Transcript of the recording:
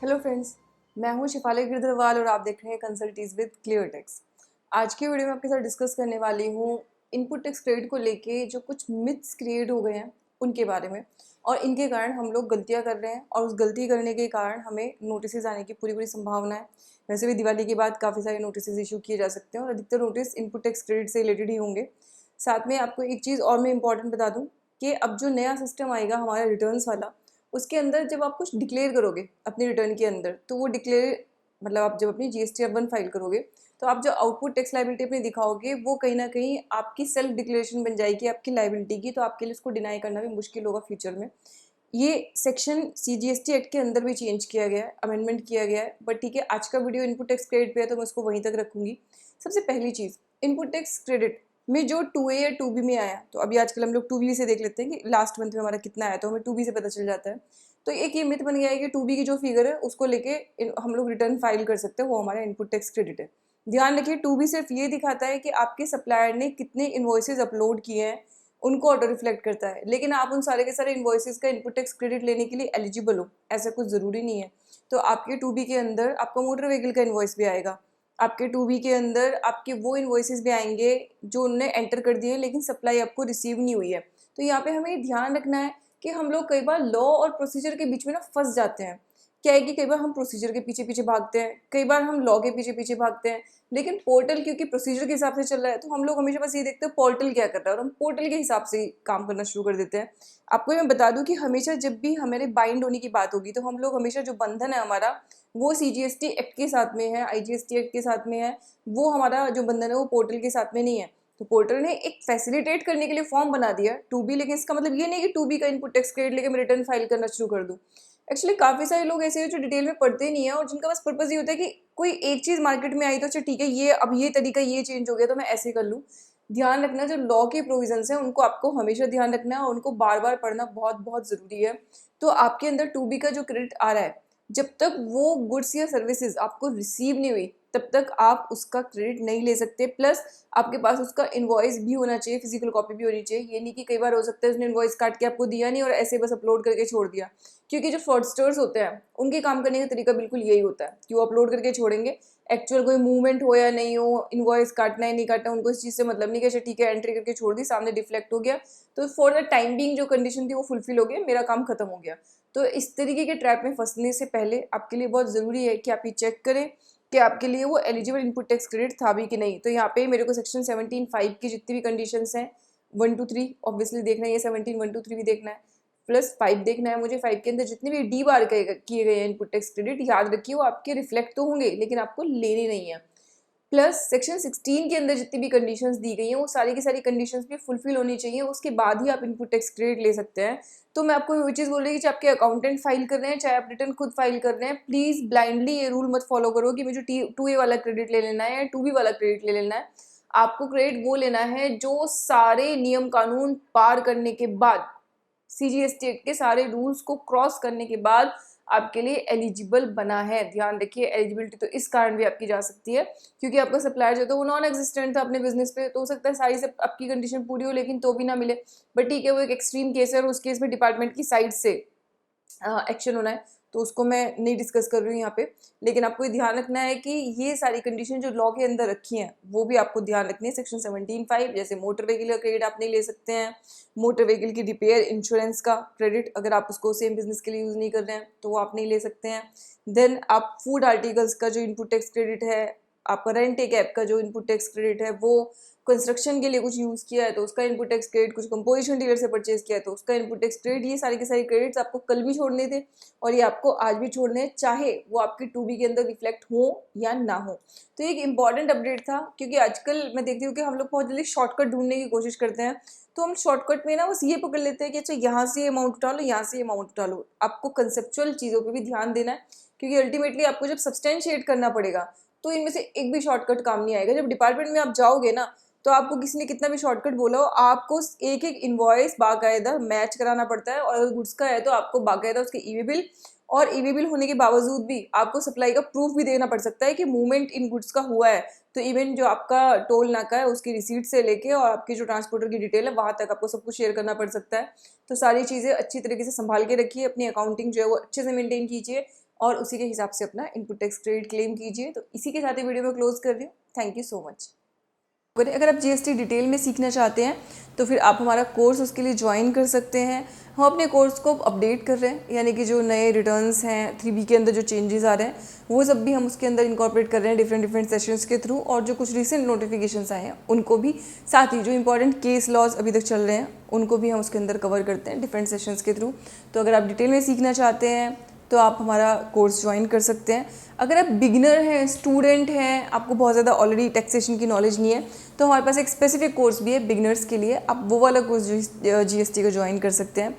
Hello friends, मैं हूं शिफाली गिरधरवाल और आप देख रहे हैं कंसल्टीज विद क्लियर टेक्स। आज की वीडियो में आपके साथ डिस्कस करने वाली हूं इनपुट टैक्स क्रेडिट को लेके जो कुछ मिथ्स क्रिएट हो गए हैं उनके बारे में, और इनके कारण हम लोग गलतियां कर रहे हैं और उस गलती करने के कारण हमें नोटिस आने की पूरी पूरी संभावना है। वैसे भी दिवाली के बाद काफ़ी सारे नोटिस इशू किए जा सकते हैं और अधिकतर नोटिस इनपुट टैक्स क्रेडिट से रिलेटेड ही होंगे। साथ में आपको एक चीज़ और मैं इंपॉर्टेंट बता दूँ कि अब जो नया सिस्टम आएगा हमारा रिटर्न्स वाला, उसके अंदर जब आप कुछ डिक्लेयर करोगे अपने रिटर्न के अंदर, तो वो डिक्लेयर मतलब आप जब अपनी GST-F1 फाइल करोगे तो आप जो आउटपुट टैक्स लाइबिलिटी अपनी दिखाओगे वो कहीं ना कहीं आपकी सेल्फ डिक्लेरेशन बन जाएगी आपकी लाइबिलिटी की, तो आपके लिए उसको डिनाई करना भी मुश्किल होगा फ्यूचर में। ये सेक्शन CGST एक्ट के अंदर भी चेंज किया गया है, अमेंडमेंट किया गया है, बट ठीक है, आज का वीडियो इनपुट टैक्स क्रेडिट पे है तो मैं उसको वहीं तक रखूंगी। सबसे पहली चीज़, इनपुट टैक्स क्रेडिट में जो 2A या 2B में आया, तो अभी आजकल हम लोग 2B से देख लेते हैं कि लास्ट मंथ में हमारा कितना आया, तो हमें 2B से पता चल जाता है। तो एक ये मिथ बन गया है कि 2B की जो फिगर है उसको लेके हम लोग रिटर्न फाइल कर सकते हैं, वो हमारा इनपुट टैक्स क्रेडिट है। ध्यान रखिए, 2B सिर्फ ये दिखाता है कि आपके सप्लायर ने कितने इन्वॉइसेज अपलोड किए हैं, उनको ऑटो रिफ्लेक्ट करता है, लेकिन आप उन सारे के सारे इन्वॉइसेस का इनपुट टैक्स क्रेडिट लेने के लिए एलिजिबल हो ऐसा कुछ ज़रूरी नहीं है। तो आपके 2B के अंदर आपका मोटर व्हीकल का इन्वॉइस भी आएगा, आपके 2B के अंदर आपके वो इन्वॉइसेस भी आएंगे जो उन्होंने एंटर कर दिए हैं लेकिन सप्लाई आपको रिसीव नहीं हुई है। तो यहाँ पे हमें ध्यान रखना है कि हम लोग कई बार लॉ और प्रोसीजर के बीच में ना फंस जाते हैं। क्या है कि कई बार हम प्रोसीजर के पीछे पीछे भागते हैं, कई बार हम लॉ के पीछे पीछे भागते हैं, लेकिन पोर्टल क्योंकि प्रोसीजर के हिसाब से चल रहा है तो हम लोग हमेशा बस ये देखते हैं पोर्टल क्या कर रहा है और हम पोर्टल के हिसाब से काम करना शुरू कर देते हैं। आपको मैं बता दूं कि हमेशा जब भी हमारे बाइंड होने की बात होगी तो हम लोग हमेशा जो बंधन है हमारा वो CGST एक्ट के साथ में है, IGST एक्ट के साथ में है। वो हमारा जो बंधन है वो पोर्टल के साथ में नहीं है। तो पोर्टल ने एक फैसिलिटेट करने के लिए फॉर्म बना दिया 2B, लेकिन इसका मतलब ये नहीं कि 2B का इनपुट टैक्स क्रेडिट लेके मैं रिटर्न फाइल करना शुरू कर दूं। एक्चुअली काफ़ी सारे लोग ऐसे हैं जो डिटेल में पढ़ते नहीं है और जिनका बस पर्पज़ ये होता है कि कोई एक चीज़ मार्केट में आई तो अच्छा ठीक है, ये अब ये तरीका ये चेंज हो गया तो मैं ऐसे कर लूँ। ध्यान रखना, जो लॉ के प्रोविजंस हैं उनको आपको हमेशा ध्यान रखना है और उनको बार बार पढ़ना बहुत बहुत ज़रूरी है। तो आपके अंदर 2B का जो क्रेडिट आ रहा है, जब तक वो गुड्स या सर्विसेज आपको रिसीव नहीं हुई तब तक आप उसका क्रेडिट नहीं ले सकते। प्लस आपके पास उसका इनवॉइस भी होना चाहिए, फिजिकल कॉपी भी होनी चाहिए। ये नहीं कि कई बार हो सकता है उसने इनवॉइस काट के आपको दिया नहीं और ऐसे बस अपलोड करके छोड़ दिया, क्योंकि जो फ्रॉडस्टर्स होते हैं उनके काम करने का तरीका बिल्कुल यही होता है कि वो अपलोड करके छोड़ेंगे, एक्चुअल कोई मूवमेंट हो या नहीं हो, इनवॉइस काटना है नहीं काटना, उनको इस चीज़ से मतलब नहीं कि अच्छा ठीक है एंट्री करके छोड़ दी, सामने डिफ्लेक्ट हो गया तो फॉर द टाइम बीइंग जो कंडीशन थी वो फुलफिल हो गया, मेरा काम खत्म हो गया। तो इस तरीके के ट्रैप में फंसने से पहले आपके लिए बहुत ज़रूरी है कि आप ये चेक करें कि आपके लिए वो एलिजिबल इनपुट टैक्स क्रेडिट था भी कि नहीं। तो यहाँ पे मेरे को सेक्शन 17(5) की जितनी भी कंडीशंस हैं 1 to 3 ऑब्वियसली देखना है, ये 17 1 to 3 भी देखना है, प्लस 5 देखना है मुझे। 5 के अंदर जितने भी डी बार किए गए हैं इनपुट टैक्स क्रेडिट, याद रखिए वो आपके रिफ्लेक्ट तो होंगे लेकिन आपको लेने नहीं है। प्लस सेक्शन 16 के अंदर जितनी भी कंडीशंस दी गई हैं वो सारी की सारी कंडीशंस भी फुलफिल होनी चाहिए, उसके बाद ही आप इनपुट टैक्स क्रेडिट ले सकते हैं। तो मैं आपको वो चीज़ बोल रही हूँ कि चाहे आपके अकाउंटेंट फाइल कर रहे हैं चाहे आप रिटर्न खुद फाइल कर रहे हैं, प्लीज़ ब्लाइंडली ये रूल मत फॉलो करो कि मुझे 2A वाला क्रेडिट ले लेना है या 2B वाला क्रेडिट ले लेना है। आपको क्रेडिट वो लेना है जो सारे नियम कानून पार करने के बाद, CGST के सारे रूल्स को क्रॉस करने के बाद आपके लिए एलिजिबल बना है। ध्यान रखिए, एलिजिबिलिटी तो इस कारण भी आपकी जा सकती है क्योंकि आपका सप्लायर जो था वो नॉन एग्जिस्टेंट था अपने बिजनेस पे, तो हो सकता है सारी से आपकी कंडीशन पूरी हो लेकिन तो भी ना मिले। बट ठीक है, वो एक एक्सट्रीम केस है और उस केस में डिपार्टमेंट की साइड से एक्शन होना है, तो उसको मैं नहीं डिस्कस कर रही हूँ यहाँ पे। लेकिन आपको ये ध्यान रखना है कि ये सारी कंडीशन जो लॉ के अंदर रखी हैं वो भी आपको ध्यान रखनी है। सेक्शन 17(5) जैसे मोटर व्हीकल का क्रेडिट आप नहीं ले सकते हैं, मोटर व्हीकल की रिपेयर इंश्योरेंस का क्रेडिट अगर आप उसको सेम बिजनेस के लिए यूज़ नहीं कर रहे हैं तो वो आप नहीं ले सकते हैं। देन आप फूड आर्टिकल्स का जो इनपुट टैक्स क्रेडिट है, आपका रेंट एक ऐप का जो इनपुट टैक्स क्रेडिट है, वो कंस्ट्रक्शन के लिए कुछ यूज़ किया है तो उसका इनपुट टैक्स क्रेडिट, कुछ कंपोजिशन डीलर से परचेज किया है तो उसका इनपुट टैक्स क्रेडिट, ये सारे के सारे क्रेडिट्स आपको कल भी छोड़ने थे और ये आपको आज भी छोड़ने हैं, चाहे वो आपकी 2B के अंदर रिफ्लेक्ट हो या ना हो। तो एक इंपॉर्टेंट अपडेट था क्योंकि आजकल मैं देखती हूँ कि हम लोग बहुत जल्दी शॉर्टकट ढूंढने की कोशिश करते हैं, तो हम शॉर्टकट में ना बस ये पकड़ लेते हैं कि अच्छा यहाँ से ये अमाउंट उठा लो, यहाँ से ये अमाउंट उठा लो। आपको कंसेप्चुअल चीज़ों पर भी ध्यान देना है क्योंकि अल्टीमेटली आपको जब सब्सटेंशिएट करना पड़ेगा तो इनमें से एक भी शॉर्टकट काम नहीं आएगा। जब डिपार्टमेंट में आप जाओगे ना तो आपको किसी ने कितना भी शॉर्टकट बोला हो, आपको एक एक इनवॉइस बाकायदा मैच कराना पड़ता है और अगर गुड्स का है तो आपको बाकायदा उसके ईवी बिल, और ईवी बिल होने के बावजूद भी आपको सप्लाई का प्रूफ भी देना पड़ सकता है कि मूवमेंट इन गुड्स का हुआ है। तो इवन जो आपका टोल नाका है उसकी रिसीट से लेके और आपकी जो ट्रांसपोर्टर की डिटेल है वहां तक आपको सब कुछ शेयर करना पड़ सकता है। तो सारी चीज़ें अच्छी तरीके से संभाल के रखिए, अपनी अकाउंटिंग जो है वो अच्छे से मेंटेन कीजिए। और उसी के हिसाब से अपना इनपुट टैक्स क्रेडिट क्लेम कीजिए। तो इसी के साथ ही वीडियो में क्लोज कर रही हूँ। Thank you so much. अगर आप जीएसटी डिटेल में सीखना चाहते हैं तो फिर आप हमारा कोर्स उसके लिए ज्वाइन कर सकते हैं। हम अपने कोर्स को अपडेट कर रहे हैं, यानी कि जो नए रिटर्न्स हैं 3B के अंदर जो चेंजेस आ रहे हैं वो सब भी हम उसके अंदर इंकॉर्पोरेट कर रहे हैं डिफरेंट सेशंस के थ्रू, और जो कुछ रिसेंट नोटिफिकेशंस आए हैं उनको भी, साथ ही जो इंपॉर्टेंट केस लॉज अभी तक चल रहे हैं उनको भी हम उसके अंदर कवर करते हैं डिफरेंट सेशंस के थ्रू। तो अगर आप डिटेल में सीखना चाहते हैं तो आप हमारा कोर्स ज्वाइन कर सकते हैं। अगर आप बिगिनर हैं, स्टूडेंट हैं, आपको बहुत ज़्यादा ऑलरेडी टैक्सेशन की नॉलेज नहीं है, तो हमारे पास एक स्पेसिफिक कोर्स भी है बिगिनर्स के लिए। आप वो वाला कोर्स जीएसटी को ज्वाइन कर सकते हैं।